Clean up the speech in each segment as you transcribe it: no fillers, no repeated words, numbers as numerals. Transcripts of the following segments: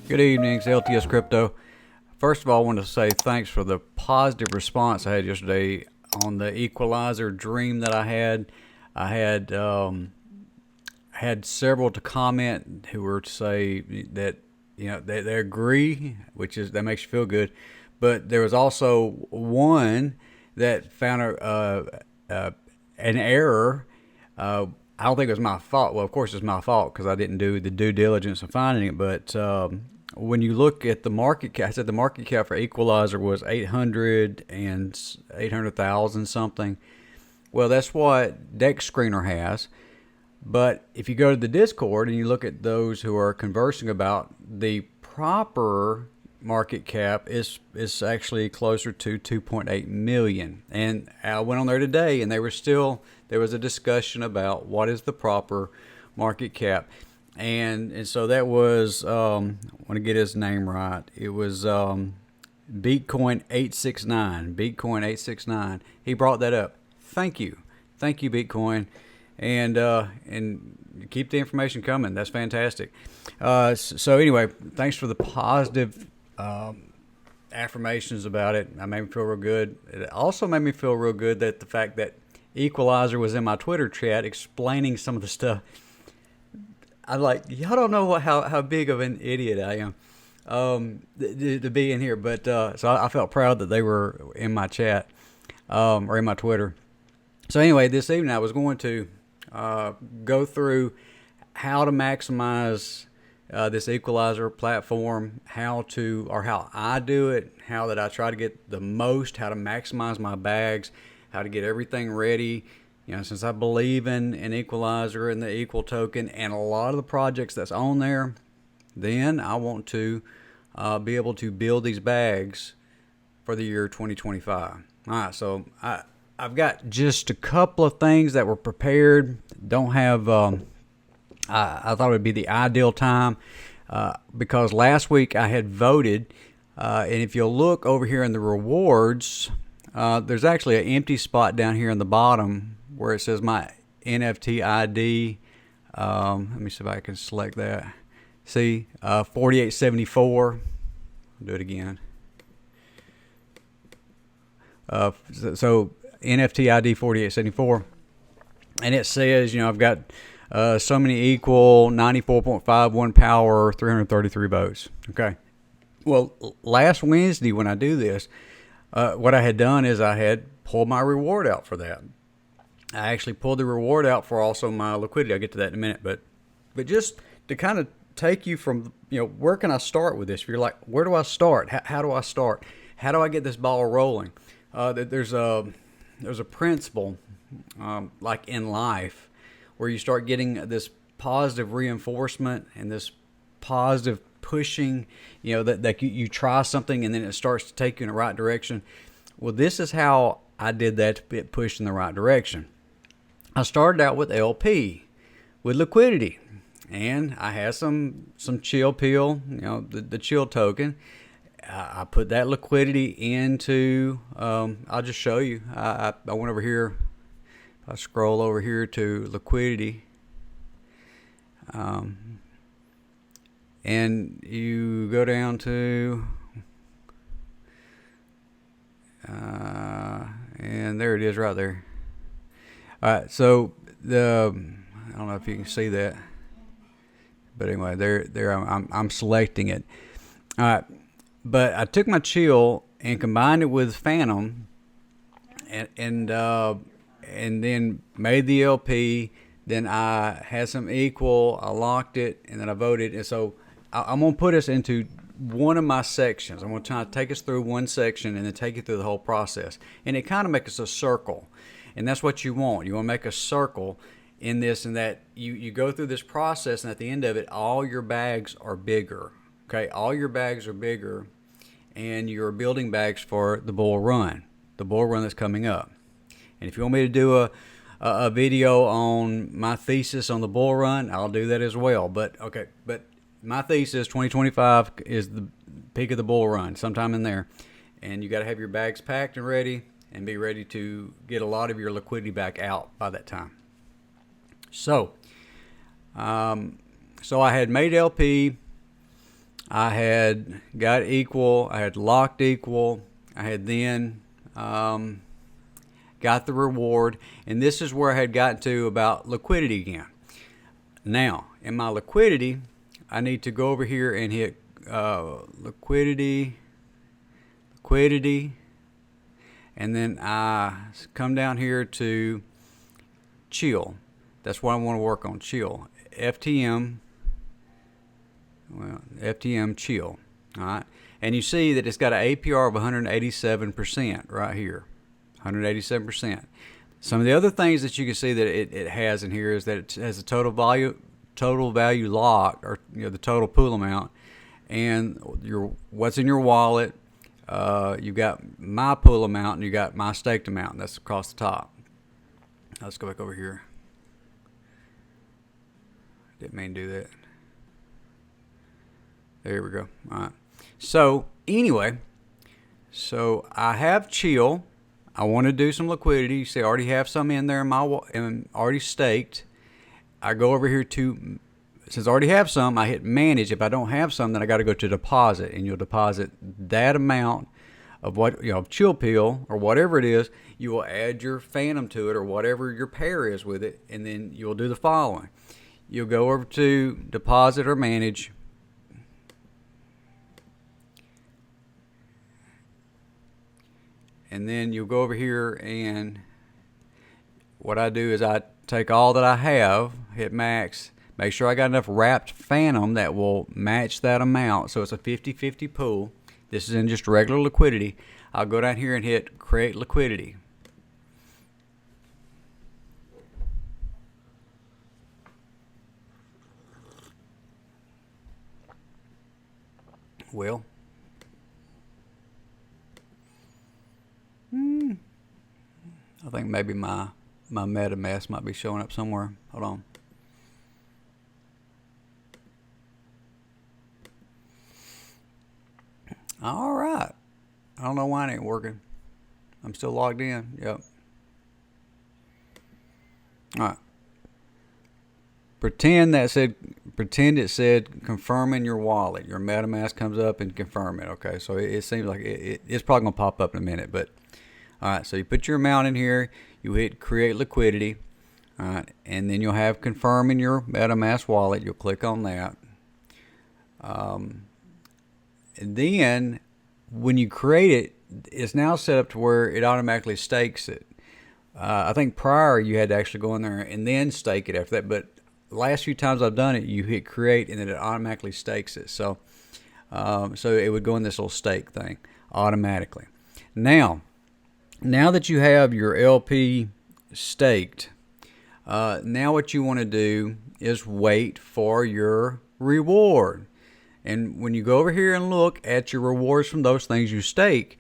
Good evening, it's LTS Crypto. First of all, I want to say thanks for the positive response I had yesterday on the Equalizer dream that I had. I had several to comment who were to say that they agree, that makes you feel good. But there was also one that found an error. I don't think it was my fault. Well, of course it's my fault because I didn't do the due diligence of finding it. But when you look at the market cap, I said the market cap for Equalizer was 800,000 something. Well, that's what Deck Screener has. But if you go to the Discord and you look at those who are conversing about the proper market cap is actually closer to 2.8 million. And I went on there today and there was a discussion about what is the proper market cap. And so that was I want to get his name right. It was Bitcoin 869. Bitcoin 869. He brought that up. Thank you, Bitcoin, and keep the information coming. That's fantastic. So anyway, thanks for the positive affirmations about it. I made me feel real good. It also made me feel real good that the fact that Equalizer was in my Twitter chat explaining some of the stuff. I'm like, y'all don't know how big of an idiot I am to be in here. But so I felt proud that they were in my chat or in my Twitter. So anyway, this evening I was going to go through how to maximize this Equalizer platform, how I do it, how that I try to get the most, how to maximize my bags, how to get everything ready. Since I believe in Equalizer and the Equal token and a lot of the projects that's on there, then I want to be able to build these bags for the year 2025. All right, so I've got just a couple of things that were prepared. Don't have. I thought it would be the ideal time because last week I had voted, and if you'll look over here in the rewards, there's actually an empty spot down here in the bottom where it says my NFT ID. Let me see if I can select that. See, 4874. I'll do it again. So NFT ID 4874, and it says, I've got so many equal 94.51 power, 333 votes. Okay. Well, last Wednesday when I do this, what I had done is I had pulled my reward out for that. I actually pulled the reward out for also my liquidity. I'll get to that in a minute, but just to kind of take you from, where can I start with this? If you're like, where do I start? How do I start? How do I get this ball rolling? There's a principle, like in life, where you start getting this positive reinforcement and this positive pushing, that you try something and then it starts to take you in the right direction. Well, this is how I did that to get pushed in the right direction. I started out with LP, with liquidity, and I had some chill pill, the chill token. I put that liquidity into, I'll just show you. I went over here. I scroll over here to liquidity. And you go down to, and there it is right there. All right, so I don't know if you can see that, but anyway, there I'm selecting it. All right. But I took my chill and combined it with Fantom, and then made the LP. Then I had some equal. I locked it, and then I voted. And so I'm gonna put us into one of my sections. I'm gonna try to take us through one section and then take you through the whole process. And it kind of makes us a circle, and that's what you want. You want to make a circle in this, and that you go through this process, and at the end of it, all your bags are bigger. Okay, all your bags are bigger. And you're building bags for the bull run that's coming up. And if you want me to do a video on my thesis on the bull run, I'll do that as well. But my thesis 2025 is the peak of the bull run, sometime in there. And you got to have your bags packed and ready, and be ready to get a lot of your liquidity back out by that time. So I had made LP. I had got equal, I had locked equal, I had then got the reward, and this is where I had gotten to about liquidity again. Now, in my liquidity, I need to go over here and hit liquidity, and then I come down here to chill. That's what I want to work on, chill. FTM, chill. All right, and you see that it's got an APR of 187% right here, 187%. Some of the other things that you can see that it has in here is that it has a total value locked, or the total pool amount, and what's in your wallet. You got my pool amount and you got my staked amount. That's across the top. Let's go back over here. Didn't mean to do that. There we go. All right. So anyway, so I have chill. I want to do some liquidity. You see, I already have some in there and already staked. I go over here to, since I already have some, I hit manage. If I don't have some, then I got to go to deposit, and you'll deposit that amount of what, chill pill or whatever it is. You will add your Fantom to it or whatever your pair is with it, and then you'll do the following. You'll go over to deposit or manage. And then you'll go over here, and what I do is I take all that I have, hit max, make sure I got enough wrapped Fantom that will match that amount. So it's a 50-50 pool. This is in just regular liquidity. I'll go down here and hit create liquidity. Well, I think maybe my MetaMask might be showing up somewhere. Hold on. All right. I don't know why it ain't working. I'm still logged in. Yep. All right. Pretend it said confirm in your wallet. Your MetaMask comes up and confirm it. Okay, so it seems like it's probably going to pop up in a minute. But all right, so you put your amount in here. You hit create liquidity. All right, and then you'll have confirm in your MetaMask wallet. You'll click on that. And then when you create it, it's now set up to where it automatically stakes it. I think prior you had to actually go in there and then stake it after that, but the last few times I've done it, you hit create and then it automatically stakes it. So it would go in this little stake thing automatically. Now that you have your LP staked, now what you want to do is wait for your reward. And when you go over here and look at your rewards from those things you stake,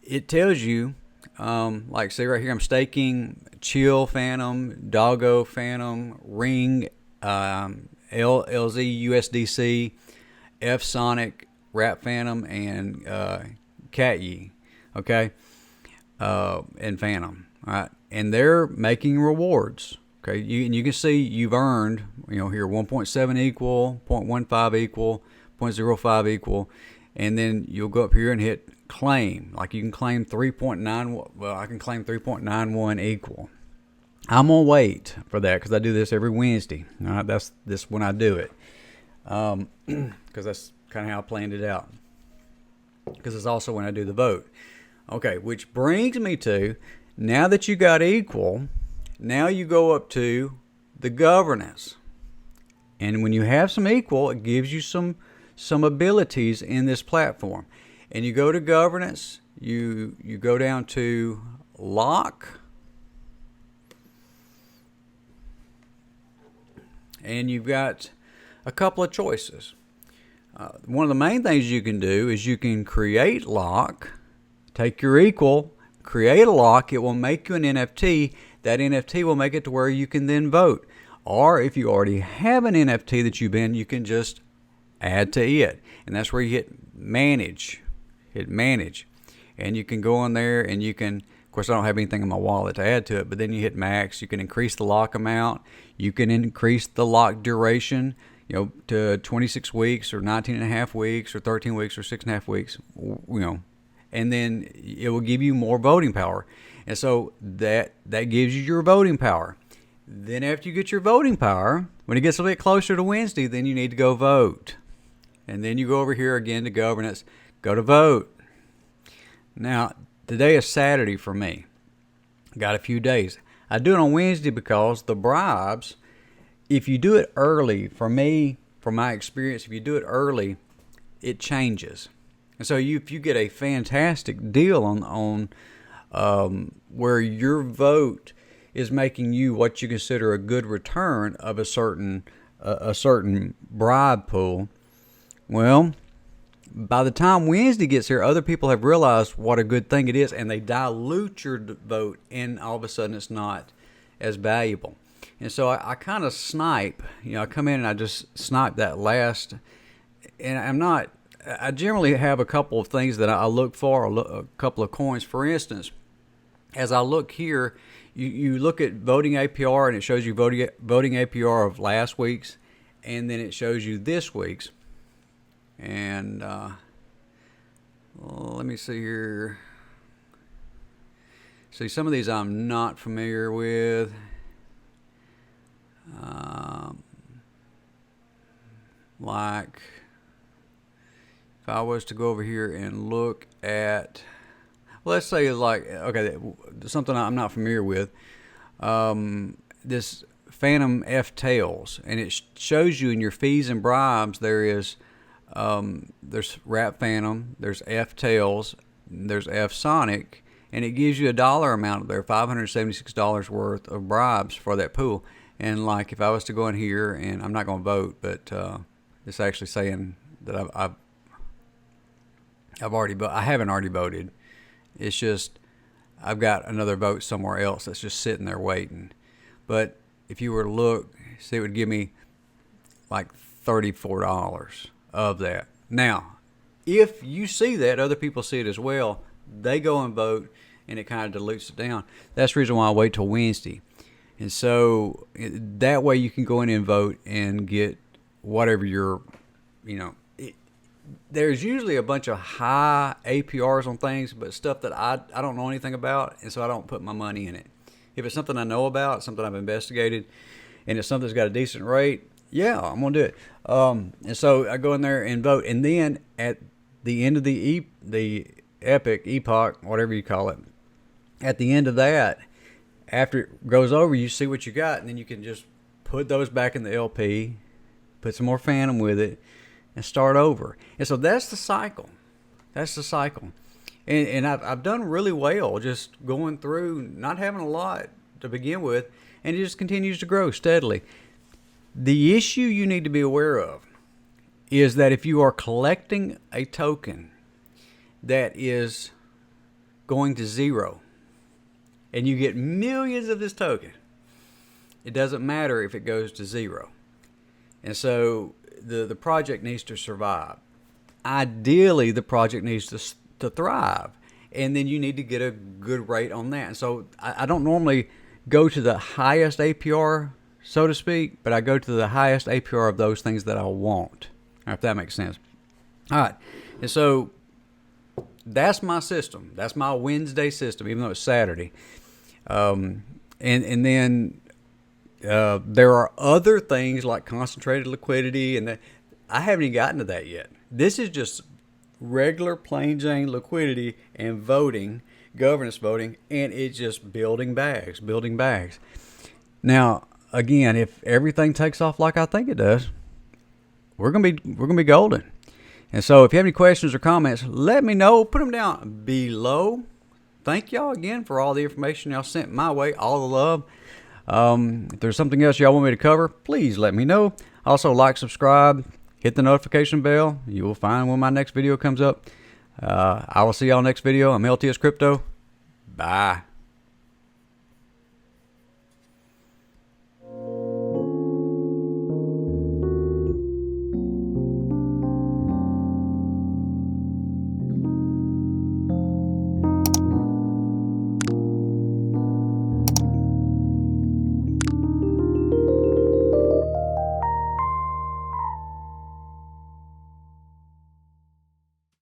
it tells you, like say right here, I'm staking Chill Fantom, Doggo Fantom, Ring, LZ USDC, F Sonic, Rap Fantom, and Cat Yi, okay, and Fantom, all right, and they're making rewards. Okay, you can see you've earned, here 1.7 equal, 0.15 equal, 0.05 equal, and then you'll go up here and hit claim. Like you can claim 3.9. Well, I can claim 3.91 equal. I'm gonna wait for that because I do this every Wednesday. All right, that's this when I do it, because that's kind of how I planned it out. Because it's also when I do the vote. Okay, which brings me to, now that you got equal, now you go up to the governance, and when you have some equal, it gives you some abilities in this platform. And you go to governance, you go down to lock, and you've got a couple of choices. One of the main things you can do is you can create lock, take your equal, create a lock. It will make you an NFT. That NFT will make it to where you can then vote. Or if you already have an NFT that you've been, you can just add to it. And that's where you hit manage. Hit manage. And you can go on there and you can, of course I don't have anything in my wallet to add to it, but then you hit max. You can increase the lock amount. You can increase the lock duration. to 26 weeks or 19 and a half weeks or 13 weeks or 6.5 weeks, and then it will give you more voting power. And so that gives you your voting power. Then after you get your voting power, when it gets a bit closer to Wednesday, then you need to go vote. And then you go over here again to governance, go to vote. Now, today is Saturday for me. Got a few days. I do it on Wednesday because the bribes, if you do it early, for me, from my experience, if you do it early, it changes. And so if you get a fantastic deal on where your vote is making you what you consider a good return of a certain bribe pool, well, by the time Wednesday gets here, other people have realized what a good thing it is, and they dilute your vote, and all of a sudden it's not as valuable. And so I kind of snipe. I come in and I just snipe that last, and I generally have a couple of things that I look for, a couple of coins. For instance, as I look here, you look at voting APR, and it shows you voting APR of last week's, and then it shows you this week's. And let me see here. See, some of these I'm not familiar with. Like, if I was to go over here and look at, let's say, like, okay, something I'm not familiar with, this Fantom F tails, and it shows you in your fees and bribes there's Wrap Fantom, there's F tails, there's F Sonic, and it gives you a dollar amount there, $576 worth of bribes for that pool. And like, if I was to go in here, and I'm not going to vote, but it's actually saying that I haven't already voted. It's just I've got another vote somewhere else that's just sitting there waiting. But if you were to look, see, it would give me like $34 of that. Now, if you see that, other people see it as well, they go and vote, and it kind of dilutes it down. That's the reason why I wait till Wednesday. And so that way you can go in and vote and get whatever there's usually a bunch of high APRs on things, but stuff that I don't know anything about, and so I don't put my money in it. If it's something I know about, something I've investigated, and it's something that's got a decent rate, yeah, I'm going to do it. And so I go in there and vote. And then at the end of the epoch, whatever you call it, at the end of that, after it goes over, you see what you got, and then you can just put those back in the LP, put some more Fantom with it, and start over. And so that's the cycle. And I've done really well just going through, not having a lot to begin with, and it just continues to grow steadily. The issue you need to be aware of is that if you are collecting a token that is going to zero, and you get millions of this token, it doesn't matter if it goes to zero. And so the project needs to survive. Ideally, the project needs to thrive. And then you need to get a good rate on that. And so I don't normally go to the highest APR, so to speak, but I go to the highest APR of those things that I want, if that makes sense. All right. And so that's my system. That's my Wednesday system, even though it's Saturday. And then there are other things like concentrated liquidity, and that I haven't even gotten to that yet. This is just regular plain Jane liquidity and voting, governance voting, and it's just building bags. Now, again, if everything takes off like I think it does, we're gonna be golden. And so if you have any questions or comments, let me know. Put them down below. Thank y'all again for all the information y'all sent my way, all the love. If there's something else y'all want me to cover, please let me know. Also, like, subscribe, hit the notification bell. You will find when my next video comes up. I will see y'all next video. I'm LTS Crypto. Bye.